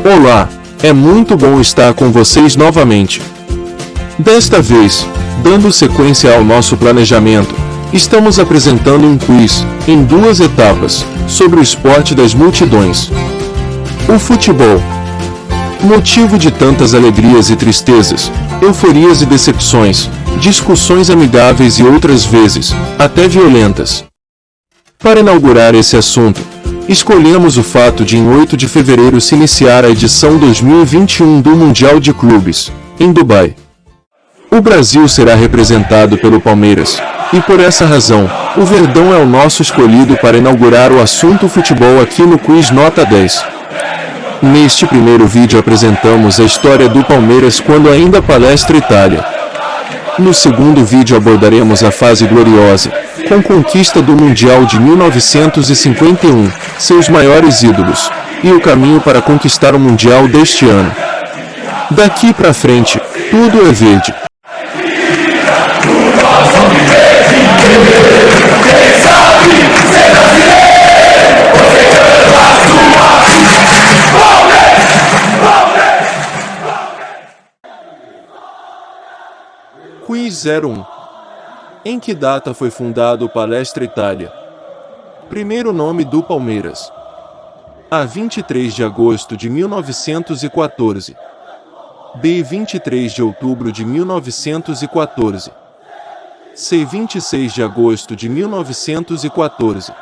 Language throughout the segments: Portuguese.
Olá, é muito bom estar com vocês novamente. Desta vez, dando sequência ao nosso planejamento, estamos apresentando um quiz, em 2 etapas, sobre o esporte das multidões. O futebol. Motivo de tantas alegrias e tristezas, euforias e decepções, discussões amigáveis e outras vezes, até violentas. Para inaugurar esse assunto, escolhemos o fato de em 8 de fevereiro se iniciar a edição 2021 do Mundial de Clubes, em Dubai. O Brasil será representado pelo Palmeiras, e por essa razão, o Verdão é o nosso escolhido para inaugurar o assunto futebol aqui no Quiz Nota 10. Neste primeiro vídeo apresentamos a história do Palmeiras quando ainda Palestra Itália. No segundo vídeo abordaremos a fase gloriosa, com conquista do Mundial de 1951, seus maiores ídolos, e o caminho para conquistar o Mundial deste ano. Daqui pra frente, tudo é verde. Quiz 01. Em que data foi fundado o Palestra Itália? Primeiro nome do Palmeiras. A 23 de agosto de 1914. B. 23 de outubro de 1914. C. 26 de agosto de 1914.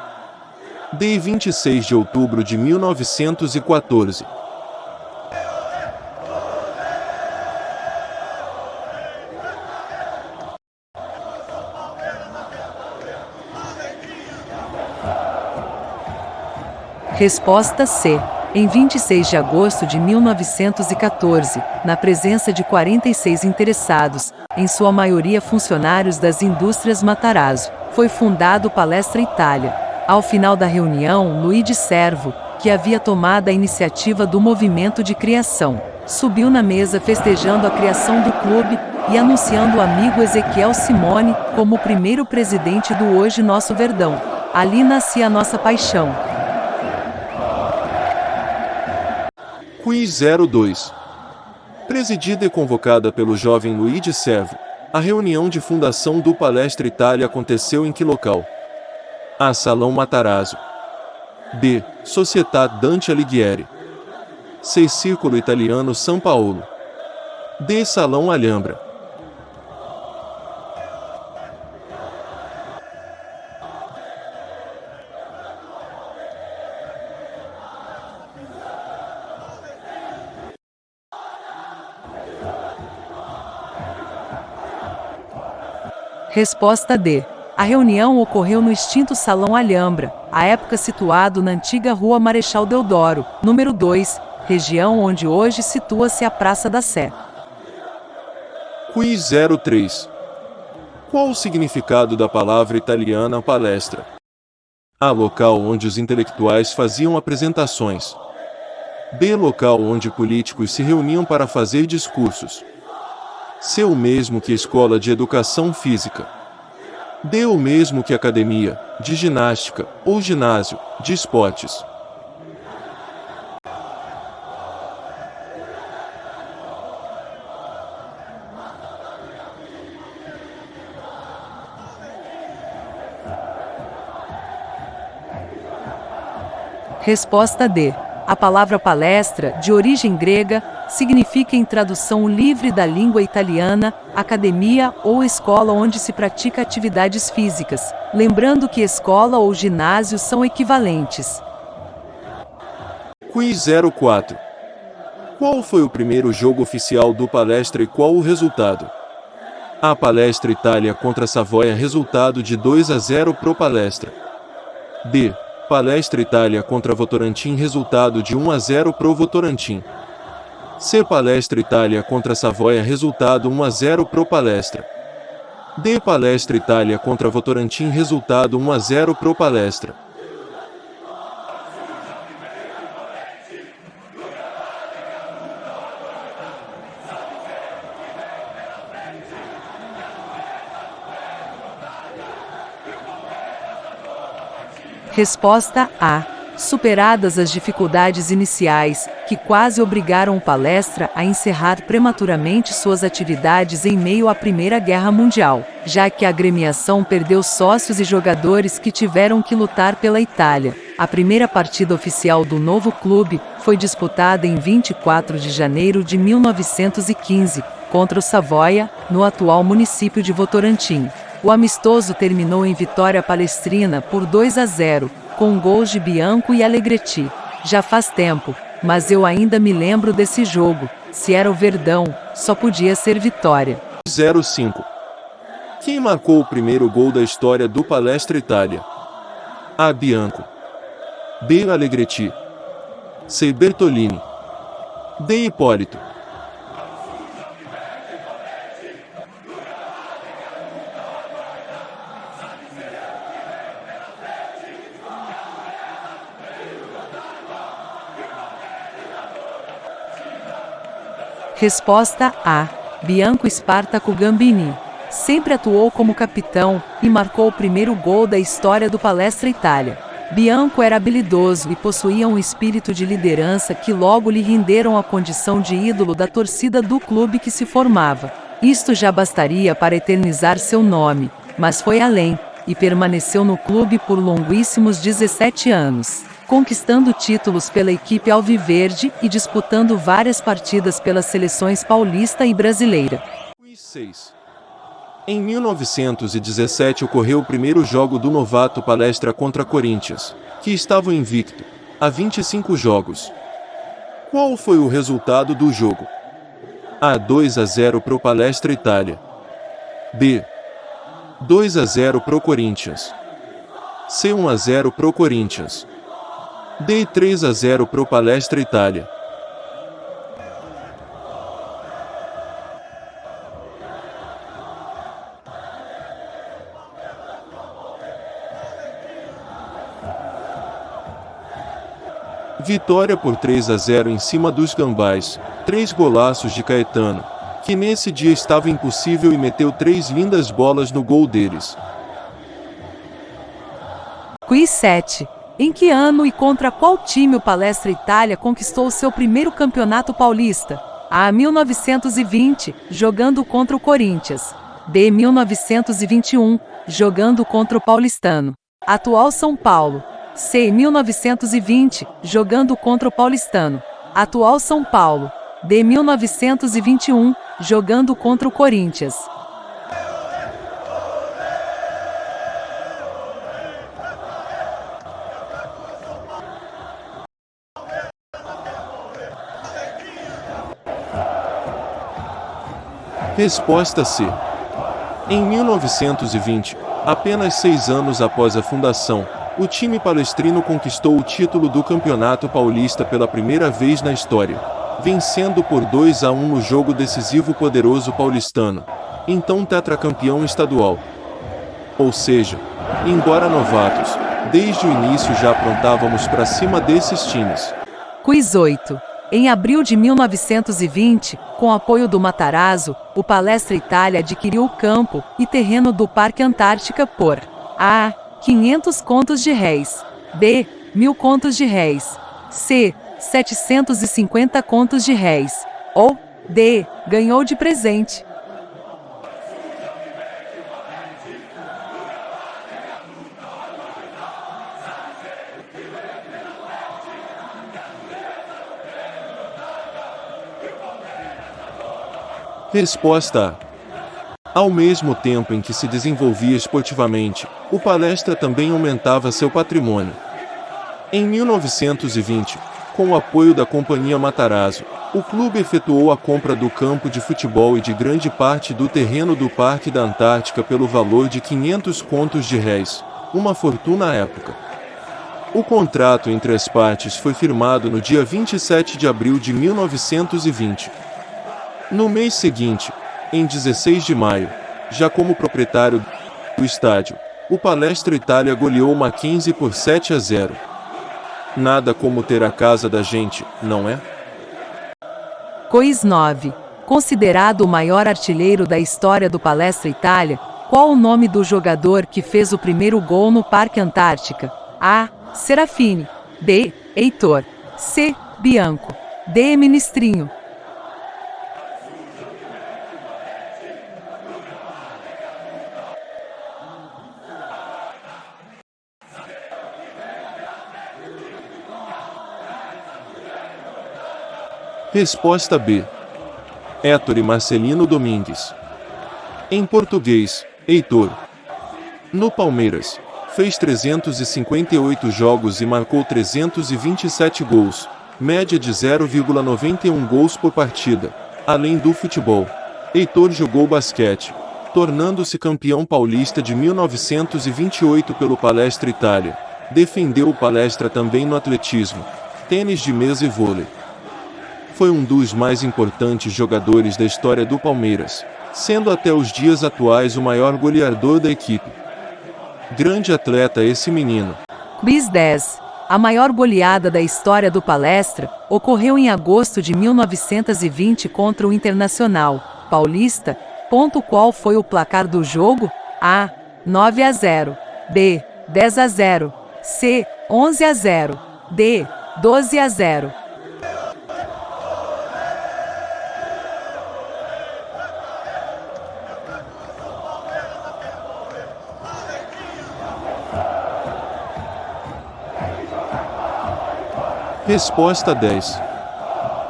D. 26 de outubro de 1914. Resposta C. Em 26 de agosto de 1914, na presença de 46 interessados, em sua maioria funcionários das indústrias Matarazzo, foi fundado o Palestra Itália. Ao final da reunião, Luigi Servo, que havia tomado a iniciativa do movimento de criação, subiu na mesa festejando a criação do clube e anunciando o amigo Ezequiel Simone como o primeiro presidente do hoje nosso Verdão. Ali nascia a nossa paixão. Quiz 02. Presidida e convocada pelo jovem Luigi Servo, a reunião de fundação do Palestra Itália aconteceu em que local? A. Salão Matarazzo. B. Società Dante Alighieri. C. Círculo Italiano São Paulo. D. Salão Alhambra. Resposta D. A reunião ocorreu no extinto Salão Alhambra, à época situado na antiga Rua Marechal Deodoro, número 2, região onde hoje situa-se a Praça da Sé. Quiz 03. Qual o significado da palavra italiana palestra? A. Local onde os intelectuais faziam apresentações. B. Local onde políticos se reuniam para fazer discursos. C. O mesmo que escola de educação física. D. O mesmo que academia, de ginástica, ou ginásio, de esportes. Resposta D. A palavra palestra, de origem grega, significa em tradução livre da língua italiana, academia ou escola onde se pratica atividades físicas, lembrando que escola ou ginásio são equivalentes. Quiz 04. Qual foi o primeiro jogo oficial do Palestra e qual o resultado? A. Palestra Itália contra Savoia, resultado de 2-0 pro Palestra. B. Palestra Itália contra Votorantim, resultado de 1-0 pro Votorantim. C. Palestra Itália contra Savoia, resultado 1-0 pro Palestra. D. Palestra Itália contra Votorantim, resultado 1-0 pro Palestra. Resposta A. Superadas as dificuldades iniciais, que quase obrigaram o Palestra a encerrar prematuramente suas atividades em meio à Primeira Guerra Mundial, já que a agremiação perdeu sócios e jogadores que tiveram que lutar pela Itália. A primeira partida oficial do novo clube foi disputada em 24 de janeiro de 1915, contra o Savoia, no atual município de Votorantim. O amistoso terminou em vitória palestrina por 2-0, com gols de Bianco e Allegretti. Já faz tempo, mas eu ainda me lembro desse jogo. Se era o Verdão, só podia ser vitória. 05. Quem marcou o primeiro gol da história do Palestra Itália? A. Bianco. B. Allegretti. C. Bertolini. D. Hipólito. Resposta A. Bianco Spartaco Gambini. Sempre atuou como capitão e marcou o primeiro gol da história do Palestra Itália. Bianco era habilidoso e possuía um espírito de liderança que logo lhe renderam a condição de ídolo da torcida do clube que se formava. Isto já bastaria para eternizar seu nome, mas foi além, e permaneceu no clube por longuíssimos 17 anos. Conquistando títulos pela equipe alviverde e disputando várias partidas pelas seleções paulista e brasileira. 6. Em 1917 ocorreu o primeiro jogo do novato Palestra contra Corinthians, que estava invicto, há 25 jogos. Qual foi o resultado do jogo? A. 2-0 pro Palestra Itália. B. 2-0 pro Corinthians. C. 1-0 pro Corinthians. D. 3-0 pro Palestra Itália. Vitória por 3-0 em cima dos Gambás, 3 golaços de Caetano, que nesse dia estava impossível e meteu 3 lindas bolas no gol deles. Quiz 7. Em que ano e contra qual time o Palestra Itália conquistou seu primeiro campeonato paulista? A. 1920, jogando contra o Corinthians. B. 1921, jogando contra o Paulistano, atual São Paulo. C. 1920, jogando contra o Paulistano, atual São Paulo. D. 1921, jogando contra o Corinthians. Resposta C. Em 1920, apenas 6 anos após a fundação, o time palestrino conquistou o título do Campeonato Paulista pela primeira vez na história, vencendo por 2-1 no jogo decisivo poderoso paulistano, então tetracampeão estadual. Ou seja, embora novatos, desde o início já aprontávamos para cima desses times. Quiz 8. Em abril de 1920, com apoio do Matarazzo, o Palestra Itália adquiriu o campo e terreno do Parque Antártica por A. 500 contos de réis. B. 1.000 contos de réis. C. 750 contos de réis. Ou D. Ganhou de presente. Resposta A. Ao mesmo tempo em que se desenvolvia esportivamente, o Palestra também aumentava seu patrimônio. Em 1920, com o apoio da Companhia Matarazzo, o clube efetuou a compra do campo de futebol e de grande parte do terreno do Parque da Antártica pelo valor de 500 contos de réis, uma fortuna à época. O contrato entre as partes foi firmado no dia 27 de abril de 1920. No mês seguinte, em 16 de maio, já como proprietário do estádio, o Palestra Itália goleou o Mackenzie por 7-0. Nada como ter a casa da gente, não é? Quiz 9. Considerado o maior artilheiro da história do Palestra Itália, qual o nome do jogador que fez o primeiro gol no Parque Antártica? A. Serafini. B. Heitor. C. Bianco. D. Ministrinho. Resposta B. Héctor e Marcelino Domingues. Em português, Heitor. No Palmeiras, fez 358 jogos e marcou 327 gols, média de 0,91 gols por partida. Além do futebol, Heitor jogou basquete, tornando-se campeão paulista de 1928 pelo Palestra Itália. Defendeu o Palestra também no atletismo, tênis de mesa e vôlei. Foi um dos mais importantes jogadores da história do Palmeiras, sendo até os dias atuais o maior goleador da equipe. Grande atleta esse menino. Quiz 10. A maior goleada da história do Palestra ocorreu em agosto de 1920 contra o Internacional Paulista. Qual foi o placar do jogo? A. 9-0. B. 10-0. C. 11-0. D. 12-0. Resposta 10.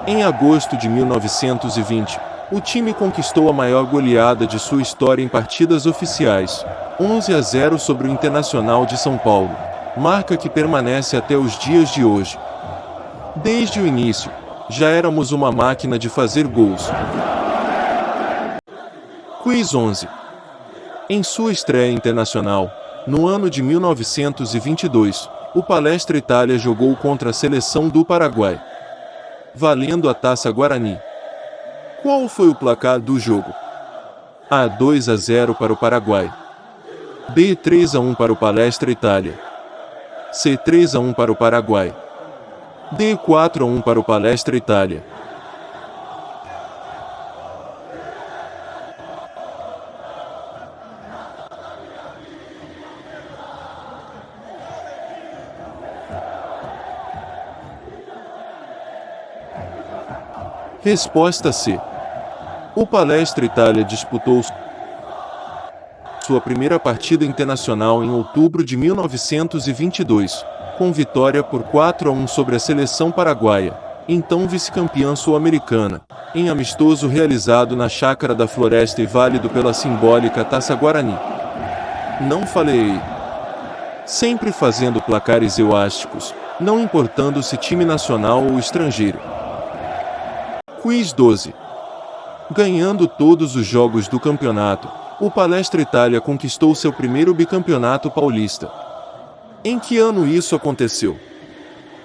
Em agosto de 1920, o time conquistou a maior goleada de sua história em partidas oficiais, 11-0 sobre o Internacional de São Paulo, marca que permanece até os dias de hoje. Desde o início, já éramos uma máquina de fazer gols. Quiz 11. Em sua estreia internacional, no ano de 1922, o Palestra Itália jogou contra a seleção do Paraguai, valendo a Taça Guarani. Qual foi o placar do jogo? A. 2-0 para o Paraguai. B. 3-1 para o Palestra Itália. C. 3-1 para o Paraguai. D. 4-1 para o Palestra Itália. Resposta C. O Palestra Itália disputou sua primeira partida internacional em outubro de 1922, com vitória por 4-1 sobre a seleção paraguaia, então vice-campeã sul-americana, em amistoso realizado na Chácara da Floresta e válido pela simbólica Taça Guarani. Não falei. Sempre fazendo placares elásticos, não importando se time nacional ou estrangeiro. Quiz 12. Ganhando todos os jogos do campeonato, o Palestra Itália conquistou seu primeiro bicampeonato paulista. Em que ano isso aconteceu?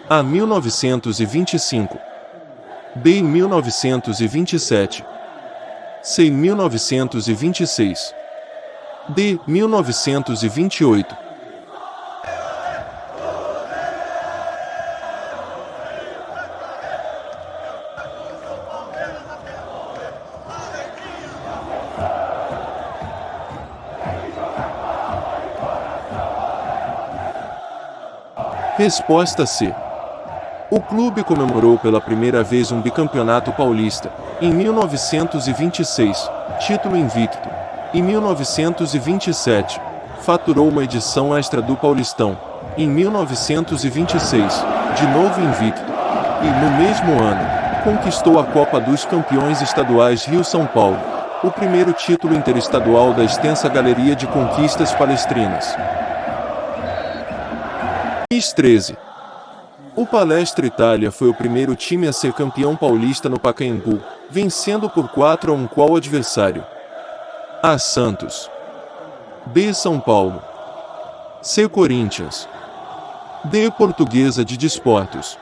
A. 1925. B. 1927. C. 1926. D. 1928. Resposta C. O clube comemorou pela primeira vez um bicampeonato paulista, em 1926, título invicto. Em 1927, faturou uma edição extra do Paulistão. Em 1926, de novo invicto. E, no mesmo ano, conquistou a Copa dos Campeões Estaduais Rio-São Paulo, o primeiro título interestadual da extensa galeria de conquistas palestrinas. Quiz 13. O Palestra Itália foi o primeiro time a ser campeão paulista no Pacaembu, vencendo por 4-1 qual adversário? A. Santos. B. São Paulo. C. Corinthians. D. Portuguesa de Desportos.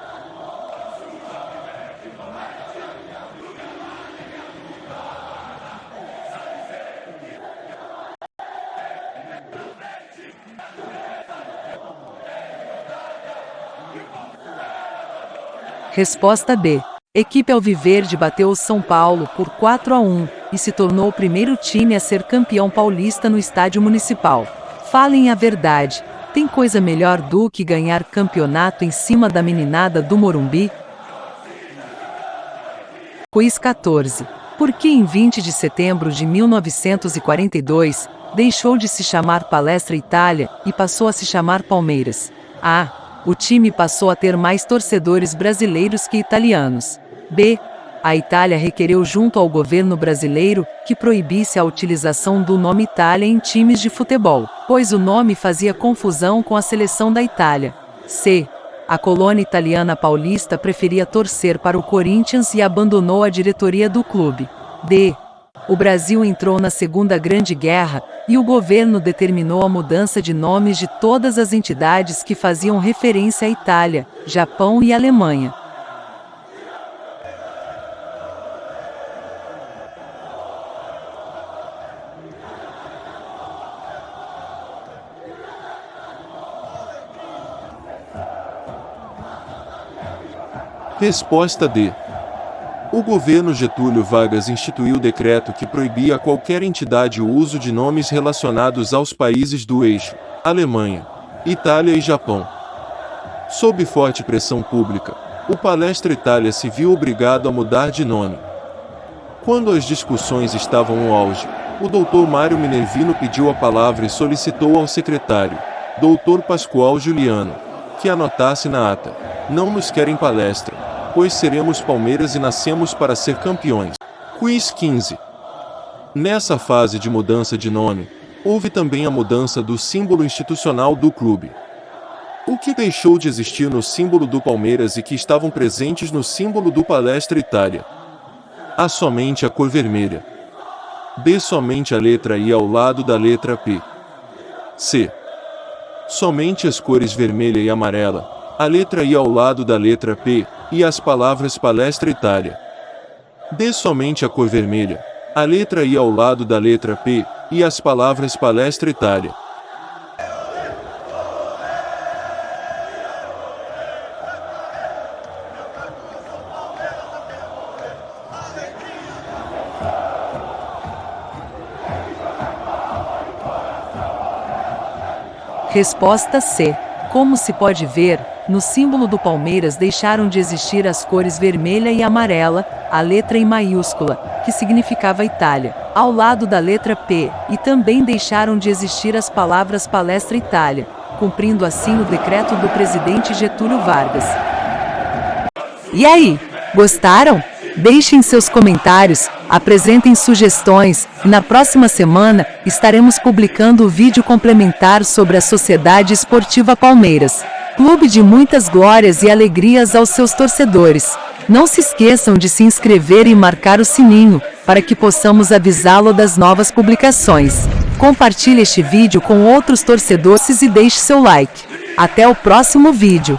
Resposta B. Equipe Alviverde bateu o São Paulo por 4-1 e se tornou o primeiro time a ser campeão paulista no estádio municipal. Falem a verdade. Tem coisa melhor do que ganhar campeonato em cima da meninada do Morumbi? Quiz 14. Por que em 20 de setembro de 1942, deixou de se chamar Palestra Itália e passou a se chamar Palmeiras? A. O time passou a ter mais torcedores brasileiros que italianos. B. A Itália requereu junto ao governo brasileiro que proibisse a utilização do nome Itália em times de futebol, pois o nome fazia confusão com a seleção da Itália. C. A colônia italiana paulista preferia torcer para o Corinthians e abandonou a diretoria do clube. D. O Brasil entrou na Segunda Grande Guerra e o governo determinou a mudança de nomes de todas as entidades que faziam referência à Itália, Japão e Alemanha. Resposta D. O governo Getúlio Vargas instituiu o decreto que proibia a qualquer entidade o uso de nomes relacionados aos países do eixo, Alemanha, Itália e Japão. Sob forte pressão pública, o Palestra Itália se viu obrigado a mudar de nome. Quando as discussões estavam no auge, o Dr. Mário Minervino pediu a palavra e solicitou ao secretário, Dr. Pascoal Juliano, que anotasse na ata: não nos querem palestra, pois seremos Palmeiras e nascemos para ser campeões. Quiz 15. Nessa fase de mudança de nome, houve também a mudança do símbolo institucional do clube. O que deixou de existir no símbolo do Palmeiras e que estavam presentes no símbolo do Palestra Itália? A. Somente a cor vermelha. B. Somente a letra I ao lado da letra P. C. Somente as cores vermelha e amarela, a letra I ao lado da letra P, e as palavras Palestra Itália. D. Somente a cor vermelha, a letra I ao lado da letra P, e as palavras Palestra Itália. Resposta C. Como se pode ver, no símbolo do Palmeiras deixaram de existir as cores vermelha e amarela, a letra I maiúscula, que significava Itália, ao lado da letra P, e também deixaram de existir as palavras Palestra Itália, cumprindo assim o decreto do presidente Getúlio Vargas. E aí, gostaram? Deixem seus comentários, apresentem sugestões e na próxima semana estaremos publicando o vídeo complementar sobre a Sociedade Esportiva Palmeiras, clube de muitas glórias e alegrias aos seus torcedores. Não se esqueçam de se inscrever e marcar o sininho, para que possamos avisá-lo das novas publicações. Compartilhe este vídeo com outros torcedores e deixe seu like. Até o próximo vídeo.